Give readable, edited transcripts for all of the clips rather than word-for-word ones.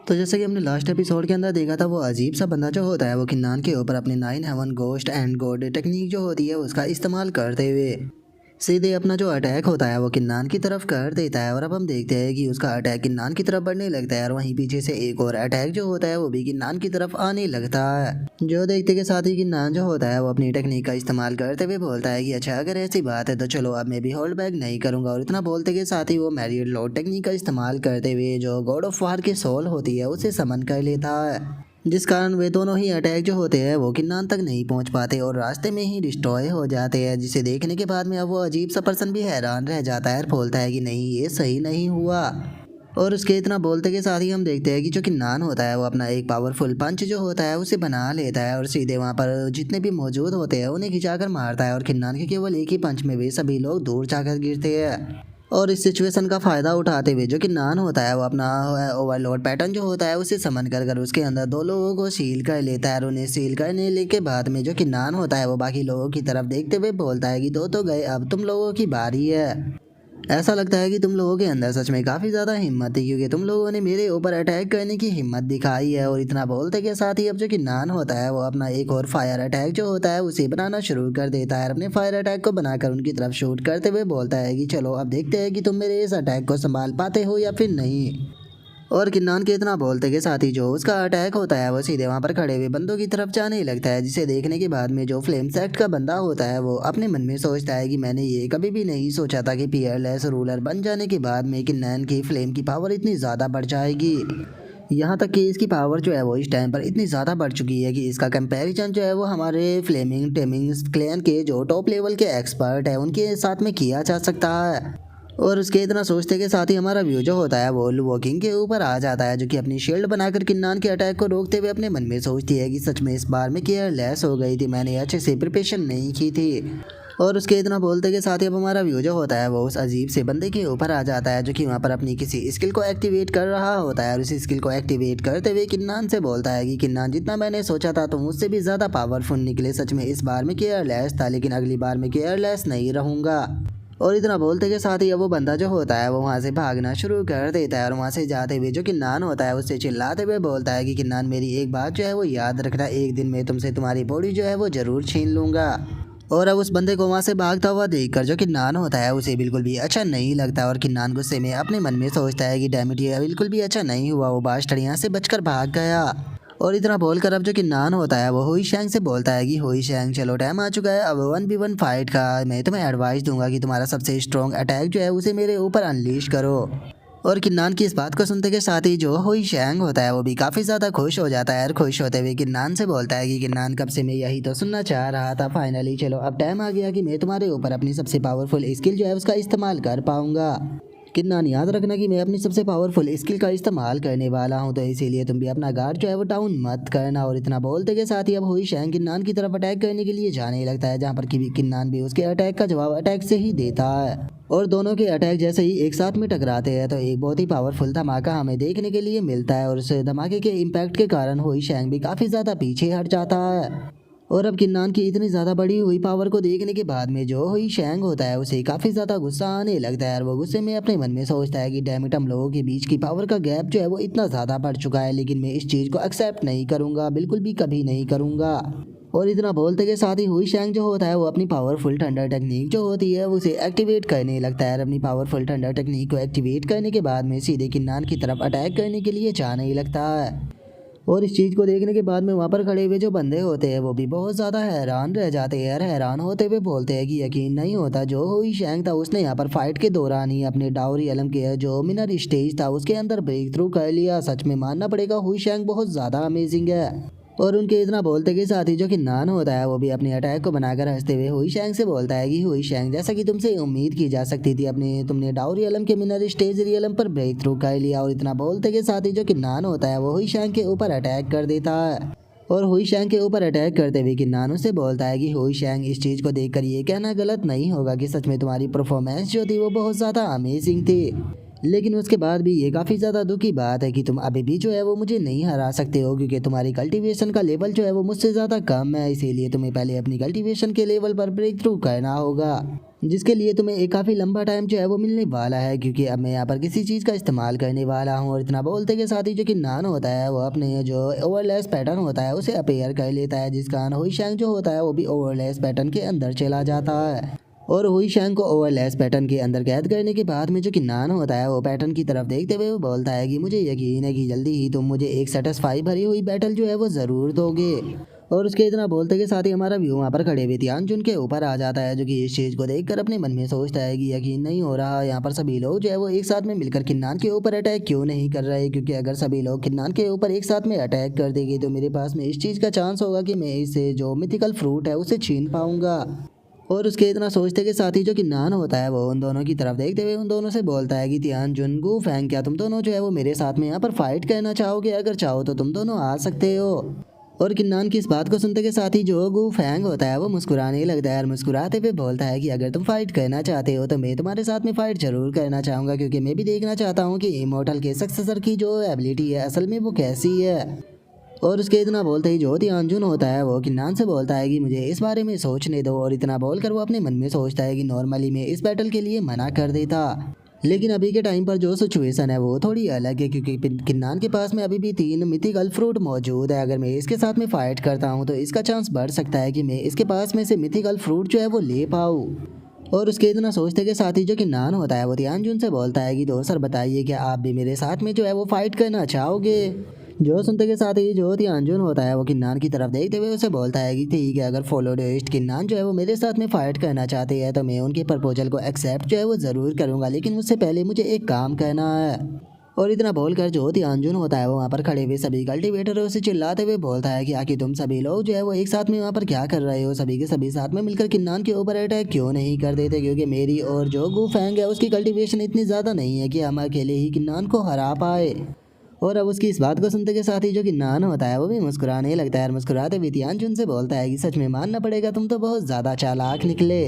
तो जैसे कि हमने लास्ट एपिसोड के अंदर देखा था, वो अजीब सा बंदा जो होता है वो किन्नान के ऊपर अपने 9 heaven ghost and god technique जो होती है उसका इस्तेमाल करते हुए सीधे अपना जो अटैक होता है वो किन्नान की तरफ कर देता है। और अब हम देखते हैं कि उसका अटैक किन्नान की तरफ बढ़ने लगता है और वहीं पीछे से एक और अटैक जो होता है वो भी किन्नान की तरफ आने लगता है। जो देखते के साथ ही किन्नान जो होता है वो अपनी टेक्निक का इस्तेमाल करते हुए बोलता है कि अच्छा अगर ऐसी बात है तो चलो अब मैं भी होल्ड बैक नहीं करूंगा। और इतना बोलते के साथ ही वो मैरिड लॉर्ड टेक्निक का इस्तेमाल करते हुए जो गॉड ऑफ वार की सोल होती है उसे समन कर लेता है, जिस कारण वे दोनों ही अटैक जो होते हैं वो किन्नान तक नहीं पहुंच पाते और रास्ते में ही डिस्ट्रॉय हो जाते हैं। जिसे देखने के बाद में अब वो अजीब सा पर्सन भी हैरान रह जाता है और बोलता है कि नहीं ये सही नहीं हुआ। और उसके इतना बोलते के साथ ही हम देखते हैं कि जो किन्नान होता है वो अपना एक पावरफुल पंच जो होता है उसे बना लेता है और सीधे वहाँ पर जितने भी मौजूद होते हैं उन्हें खिंचाकर मारता है। और किन्नान के केवल एक ही पंच में वे सभी लोग दूर जाकर गिरते हैं। और इस सिचुएशन का फ़ायदा उठाते हुए जो किन्नान होता है वो अपना ओवरलोड पैटर्न जो होता है उसे समन कर कर उसके अंदर दो लोगों को सील कर लेता है। और उन्हें सील करने के बाद में जो किन्नान होता है वो बाकी लोगों की तरफ देखते हुए बोलता है कि दो तो गए, अब तुम लोगों की बारी है। ऐसा लगता है कि तुम लोगों के अंदर सच में काफ़ी ज़्यादा हिम्मत थी, क्योंकि तुम लोगों ने मेरे ऊपर अटैक करने की हिम्मत दिखाई है। और इतना बोलते के साथ ही अब जो किन्नान होता है वो अपना एक और फायर अटैक जो होता है उसे बनाना शुरू कर देता है। अपने फायर अटैक को बनाकर उनकी तरफ शूट करते हुए बोलता है कि चलो अब देखते हैं कि तुम मेरे इस अटैक को संभाल पाते हो या फिर नहीं। और किन्नान के इतना बोलते के साथ ही जो उसका अटैक होता है वो सीधे वहाँ पर खड़े हुए बंदों की तरफ जाने लगता है। जिसे देखने के बाद में जो फ्लेम सेक्ट का बंदा होता है वो अपने मन में सोचता है कि मैंने ये कभी भी नहीं सोचा था कि पीयरलेस रूलर बन जाने के बाद में किन्नान की फ्लेम की पावर इतनी ज़्यादा बढ़ जाएगी। यहाँ तक कि इसकी पावर जो है वो इस टाइम पर इतनी ज़्यादा बढ़ चुकी है कि इसका कंपैरिजन जो है वो हमारे फ्लेमिंग टेमिंग क्लैन के जो टॉप लेवल के एक्सपर्ट है उनके साथ में किया जा सकता है। और उसके इतना सोचते के साथ ही हमारा व्यू जो होता है वो वॉकिंग के ऊपर आ जाता है, जो कि अपनी शील्ड बनाकर किन्नान के अटैक को रोकते हुए अपने मन में सोचती है कि सच में इस बार में केयरलेस हो गई थी, मैंने अच्छे से प्रिपरेशन नहीं की थी। और उसके इतना बोलते के साथ ही अब हमारा व्यू जो होता है वो उस अजीब से बंदे के ऊपर आ जाता है, जो कि वहाँ पर अपनी किसी स्किल को एक्टिवेट कर रहा होता है। और उस स्किल को एक्टिवेट करते हुए किन्नान से बोलता है कि किन्नान जितना मैंने सोचा था तुम उससे भी ज़्यादा पावरफुल निकले, सच में इस बार में केयरलेस था लेकिन अगली बार में केयरलेस नहीं रहूँगा। और इतना बोलते के साथ ही अब वो बंदा जो होता है वो वहाँ से भागना शुरू कर देता है। और वहाँ से जाते हुए जो किन्नान होता है उससे चिल्लाते हुए बोलता है कि किन्नान मेरी एक बात जो है वो याद रखना, एक दिन मैं तुमसे तुम्हारी बॉडी जो है वो ज़रूर छीन लूँगा। और अब उस बंदे को वहाँ से भागता हुआ देखकर जो किन्नान होता है उसे बिल्कुल भी अच्छा नहीं लगता। और किन्नान गुस्से में अपने मन में सोचता है कि डैमिट ये बिल्कुल भी अच्छा नहीं हुआ, वो बास्टर्ड यहाँ से बचकर भाग गया। और इतना बोलकर अब जो किन्नान होता है वो हुई शैंग से बोलता है कि हुई शैंग चलो टाइम आ चुका है अब 1v1 फाइट का। मैं तुम्हें एडवाइस दूंगा कि तुम्हारा सबसे स्ट्रॉन्ग अटैक जो है उसे मेरे ऊपर अनलीश करो। और किन्नान की इस बात को सुनते के साथ ही जो हुई शैंग होता है वो भी काफ़ी ज़्यादा खुश हो जाता है। और खुश होते हुए किन्नान से बोलता है कि किन्नान कब से मैं यही तो सुनना चाह रहा था, फाइनली चलो अब टाइम आ गया कि मैं तुम्हारे ऊपर अपनी सबसे पावरफुल स्किल जो है उसका इस्तेमाल कर पाऊंगा। किन्नान याद रखना कि मैं अपनी सबसे पावरफुल स्किल का इस्तेमाल करने वाला हूं, तो इसीलिए तुम भी अपना गार्ड जो है वो डाउन मत करना। और इतना बोलते के साथ ही अब हुई शैंग किन्नान की तरफ अटैक करने के लिए जाने लगता है, जहां पर कि किन्नान भी उसके अटैक का जवाब अटैक से ही देता है। और दोनों के अटैक जैसे ही एक साथ में टकराते हैं तो एक बहुत ही पावरफुल धमाका हमें देखने के लिए मिलता है। और उस धमाके के इम्पैक्ट के कारण हुई शैंग भी काफ़ी ज़्यादा पीछे हट जाता है। और अब किन्नान की इतनी ज़्यादा बड़ी हुई पावर को देखने के बाद में जो हुई शैंग होता है उसे काफ़ी ज़्यादा गुस्सा आने लगता है। और वो गुस्से में अपने मन में सोचता है कि डैमिट हम लोगों के बीच की पावर का गैप जो है वो इतना ज़्यादा बढ़ चुका है, लेकिन मैं इस चीज़ को एक्सेप्ट नहीं करूँगा, बिल्कुल भी कभी नहीं करूँगा। और इतना बोलते के साथ ही हुई शैंग जो होता है वो अपनी पावरफुल थंडर टेक्निक जो होती है उसे एक्टिवेट करने लगता है। और अपनी पावरफुल थंडर टेक्निक को एक्टिवेट करने के बाद में सीधे किन्नान की तरफ अटैक करने के लिए जाने लगता है। और इस चीज़ को देखने के बाद में वहाँ पर खड़े हुए जो बंदे होते हैं वो भी बहुत ज़्यादा हैरान रह जाते हैं। और हैरान होते हुए बोलते हैं कि यकीन नहीं होता जो हुई शैंग था उसने यहाँ पर फाइट के दौरान ही अपने डाउरी एलम के जो मिनर स्टेज था उसके अंदर ब्रेक थ्रू कर लिया। सच में मानना पड़ेगा हुई शैंग बहुत ज़्यादा अमेजिंग है। और उनके इतना बोलते के साथ ही जो किन्नान होता है वो भी अपने अटैक को बनाकर हंसते हुए हुई शैंग से बोलता है कि हुई शैंग जैसा कि तुमसे उम्मीद की जा सकती थी अपने तुमने डाउरी एलम के मिनर स्टेज रियलम पर ब्रेक थ्रू कर लिया। और इतना बोलते के साथ ही जो किन्नान होता है वो हुई शैंग के ऊपर अटैक कर देता है। और हुई शैंग के ऊपर अटैक करते हुए किन्नान उससे बोलता है कि हुई शैंग इस चीज़ को देखकर ये कहना गलत नहीं होगा कि सच में तुम्हारी परफॉर्मेंस जो थी वो बहुत ज़्यादा अमेजिंग थी, लेकिन उसके बाद भी ये काफ़ी ज़्यादा दुख की बात है कि तुम अभी भी जो है वो मुझे नहीं हरा सकते हो, क्योंकि तुम्हारी कल्टीवेशन का लेवल जो है वो मुझसे ज़्यादा कम है, इसीलिए तुम्हें पहले अपनी कल्टीवेशन के लेवल पर ब्रेक थ्रू करना होगा। जिसके लिए तुम्हें एक काफ़ी लंबा टाइम जो है वो मिलने वाला है, क्योंकि अब मैं यहाँ पर किसी चीज़ का इस्तेमाल करने वाला हूँ। और इतना बोलते के साथ ही जो किन्नान होता है वो अपने जो ओवरलेस पैटर्न होता है उसे अपेयर कर लेता है, जिस कारण हुईशैंग जो होता है वो भी ओवरलेस पैटर्न के अंदर चला जाता है। और हुईशैंग को ओवरलेस पैटर्न के अंदर कैद करने के बाद में जो किन्नान होता है वो पैटर्न की तरफ देखते हुए वो बोलता है कि मुझे यकीन है कि जल्दी ही तुम मुझे एक सेटिस्फाई भरी हुई बैटल जो है वो ज़रूर दोगे। और उसके इतना बोलते के साथ ही हमारा व्यू वहाँ पर खड़े हुए तियानजुन के ऊपर आ जाता है, जो कि इस चीज़ को देखकर अपने मन में सोचता है कि यकीन नहीं हो रहा यहाँ पर सभी लोग जो है वो एक साथ में मिलकर किन्नान के ऊपर अटैक क्यों नहीं कर रहे, क्योंकि अगर सभी लोग किन्नान के ऊपर एक साथ में अटैक कर देंगे तो मेरे पास में इस चीज़ का चांस होगा कि मैं इससे जो मिथिकल फ्रूट है उसे छीन पाऊंगा। और उसके इतना सोचते के साथ ही जो किन्नान होता है वो उन दोनों की तरफ देखते हुए उन दोनों से बोलता है कि तियानजुन गू फैंग, क्या तुम दोनों जो है वो मेरे साथ में यहाँ पर फाइट करना चाहोगे? अगर चाहो तो तुम दोनों आ सकते हो। और किन्नान की इस बात को सुनते के साथ ही जो गू फैंग होता है वो मुस्कुराने लगता है और मुस्कुराते हुए बोलता है कि अगर तुम फाइट करना चाहते हो तो मैं तुम्हारे साथ में फाइट जरूर करना चाहूँगा, क्योंकि मैं भी देखना चाहता हूँ कि इमोर्टल के सक्सेसर की जो एबिलिटी है असल में वो कैसी है। और उसके इतना बोलते ही जो तियानजुन होता है वो किन्नान से बोलता है कि मुझे इस बारे में सोचने दो। और इतना बोलकर वो अपने मन में सोचता है कि नॉर्मली मैं इस बैटल के लिए मना कर देता, लेकिन अभी के टाइम पर जो सिचुएशन है वो थोड़ी अलग है, क्योंकि किन्नान के पास में अभी भी 3 मिथिकल फ्रूट मौजूद है। अगर मैं इसके साथ में फाइट करता हूँ तो इसका चांस बढ़ सकता है कि मैं इसके पास में से मिथिकल फ्रूट जो है वो ले पाऊँ। और उसके इतना सोचते के साथ ही जो किन्नान होता है वो तियानजुन से बोलता है कि दोस्त सर बताइए क्या आप भी मेरे साथ में जो है वो फाइट करना चाहोगे? जो सुनते के साथ ही जो तियानजुन होता है वो किन्नान की तरफ देखते हुए उसे बोलता है कि ठीक है, अगर फॉलोडिस्ट किन्नान जो है वो मेरे साथ में फाइट करना चाहते हैं तो मैं उनके प्रपोजल को एक्सेप्ट जो है वो ज़रूर करूँगा, लेकिन उससे पहले मुझे एक काम करना है। और इतना बोलकर जो तियानजुन होता है वो वहाँ पर खड़े हुए सभी कल्टिवेटरों से चिल्लाते हुए बोलता है कि आखिर तुम सभी लोग जो है वो एक साथ में वहाँ पर क्या कर रहे हो? सभी के सभी साथ में मिलकर किन्नान के ऊपर अटैक क्यों नहीं कर देते? क्योंकि मेरी और जो गू फैंग है उसकी कल्टीवेशन इतनी ज़्यादा नहीं है कि हम अकेले ही किन्नान को हरा पाए। और अब उसकी इस बात को सुनते के साथ ही जो किन्नान होता है वो भी मुस्कुराने लगता है और मुस्कुराते हुए तियानजुन से बोलता है कि सच में मानना पड़ेगा, तुम तो बहुत ज़्यादा चालाक निकले।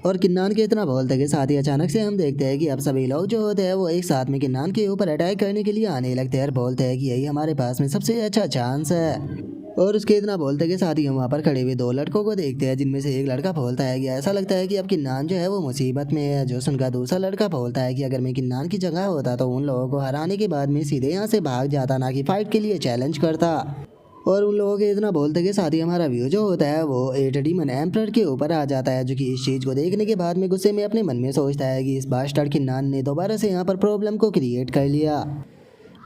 और किन्नान के इतना बोलते के साथ ही अचानक से हम देखते हैं कि अब सभी लोग जो होते हैं वो एक साथ में किन्नान के ऊपर अटैक करने के लिए आने लगते हैं और बोलते हैं कि यही हमारे पास में सबसे अच्छा चांस है। और उसके इतना बोलते के साथ ही हम वहाँ पर खड़े हुए 2 लड़कों को देखते हैं, जिनमें से एक लड़का बोलता है कि ऐसा लगता है कि अब किन्नान जो है वो मुसीबत में है। जो सुनकर दूसरा लड़का बोलता है कि अगर मैं किन्नान की जगह होता तो उन लोगों को हराने के बाद में सीधे यहाँ से भाग जाता, ना कि फाइट के लिए चैलेंज करता। और उन लोगों के इतना बोलते के साथ ही हमारा व्यू जो होता है वो 8 डीमन एम्परर के ऊपर आ जाता है, जो कि इस चीज़ को देखने के बाद में गुस्से में अपने मन में सोचता है कि इस बास्टर्ड किन्नान ने दोबारा से यहाँ पर प्रॉब्लम को क्रिएट कर लिया।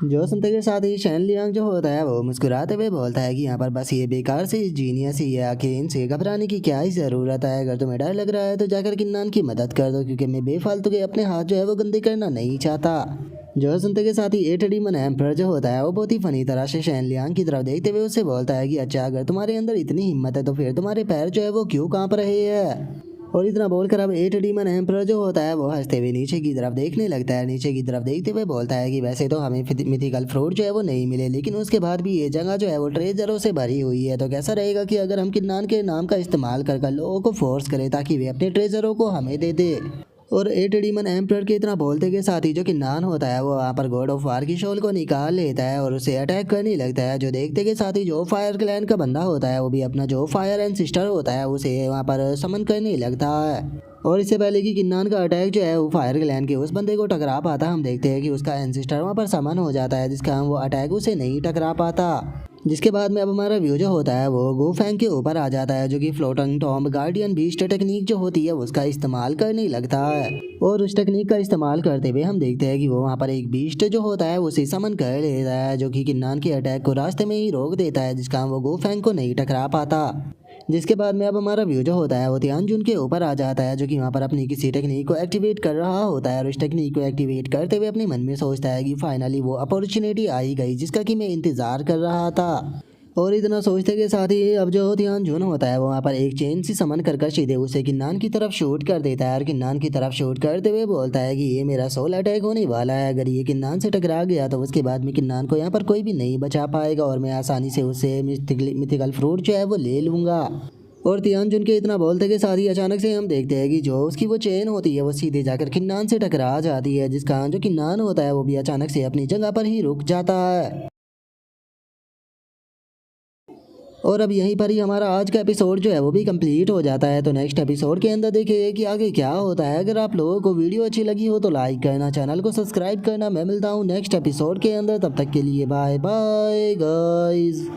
जो सुनते के साथ ही शैन लियांग जो होता है वो मुस्कुराते हुए बोलता है कि यहाँ पर बस ये बेकार से जीनियस ही है, आखिर इनसे घबराने की क्या ही ज़रूरत है? अगर तुम्हें डर लग रहा है तो जाकर किन्नान की मदद कर दो, क्योंकि मैं बेफालतू के अपने हाथ जो है वो गंदे करना नहीं चाहता। जो सुनते के साथ ही 8 डीमन एम्परर जो होता है वो बहुत ही फनी तरह से शैन लियांग की तरफ देखते हुए उससे बोलता है कि अच्छा, अगर तुम्हारे अंदर इतनी हिम्मत है तो फिर तुम्हारे पैर जो है वो क्यों कांप रहे हैं? और इतना बोलकर अब 8 डीमन एम्परर जो होता है वो हंसते हुए नीचे की तरफ देखने लगता है। नीचे की तरफ देखते हुए बोलता है कि वैसे तो हमें मिथिकल फ्रूट जो है वो नहीं मिले, लेकिन उसके बाद भी ये जगह जो है वो ट्रेजरों से भरी हुई है, तो कैसा रहेगा कि अगर हम किन्नान के नाम का इस्तेमाल कर लोगों को फोर्स करें ताकि वे अपने ट्रेजरों को हमें दे दे। और 8 डीमन एम्परर के इतना बोलते के साथ ही जो किन्नान होता है वो वहाँ पर गॉड ऑफ वार की शॉल को निकाल लेता है और उसे अटैक करने लगता है। जो देखते के साथ ही जो फायर क्लैन का बंदा होता है वो भी अपना जो फायर एंड सिस्टर होता है उसे वहाँ पर समन करने लगता है। और इससे पहले कि किन्नान का अटैक जो है वो फायर क्लैन के उस बंदे को टकरा पाता, हम देखते हैं कि उसका एंसिस्टर वहाँ पर समन हो जाता है, जिसका वो अटैक उसे नहीं टकरा पाता। जिसके बाद में अब हमारा व्यू जो होता है वो गो फैंग के ऊपर आ जाता है, जो कि floating Tom guardian beast technique जो होती है उसका इस्तेमाल करने लगता है। और उस टेक्निक का इस्तेमाल करते हुए हम देखते हैं कि वो वहाँ पर एक बीस्ट जो होता है उसे समन कर लेता है, जो कि किन्नान के अटैक को रास्ते में ही रोक देता है, जिसका वो गो फैंग को नहीं टकरा पाता। जिसके बाद में अब हमारा व्यू जो होता है वो तियानजुन के ऊपर आ जाता है, जो कि वहाँ पर अपनी किसी टेक्निक को एक्टिवेट कर रहा होता है और उस टेक्निक को एक्टिवेट करते हुए अपने मन में सोचता है कि फाइनली वो अपॉर्चुनिटी आई गई जिसका कि मैं इंतज़ार कर रहा था। और इतना सोचते के साथ ही अब जो तियानजुन होता है वो वहाँ पर एक चेन सी समन कर सीधे उसे किन्नान की तरफ शूट कर देता है और किन्नान की तरफ शूट करते हुए बोलता है कि ये मेरा सोल अटैक होने वाला है। अगर ये किन्नान से टकरा गया तो उसके बाद में किन्नान को यहाँ पर कोई भी नहीं बचा पाएगा और मैं आसानी से उससे मिथिकल फ्रूट जो है वो ले लूँगा। और तियानजुन के इतना बोलते के साथ ही अचानक से हम देखते हैं कि जो उसकी वो चेन होती है वो सीधे जाकर किन्नान से टकरा जाती है, जिसका जो किन्नान होता है वो भी अचानक से अपनी जगह पर ही रुक जाता है। और अब यहीं पर ही हमारा आज का एपिसोड जो है वो भी कंप्लीट हो जाता है। तो नेक्स्ट एपिसोड के अंदर देखिए कि आगे क्या होता है। अगर आप लोगों को वीडियो अच्छी लगी हो तो लाइक करना, चैनल को सब्सक्राइब करना। मैं मिलता हूँ नेक्स्ट एपिसोड के अंदर, तब तक के लिए बाय बाय गाइज।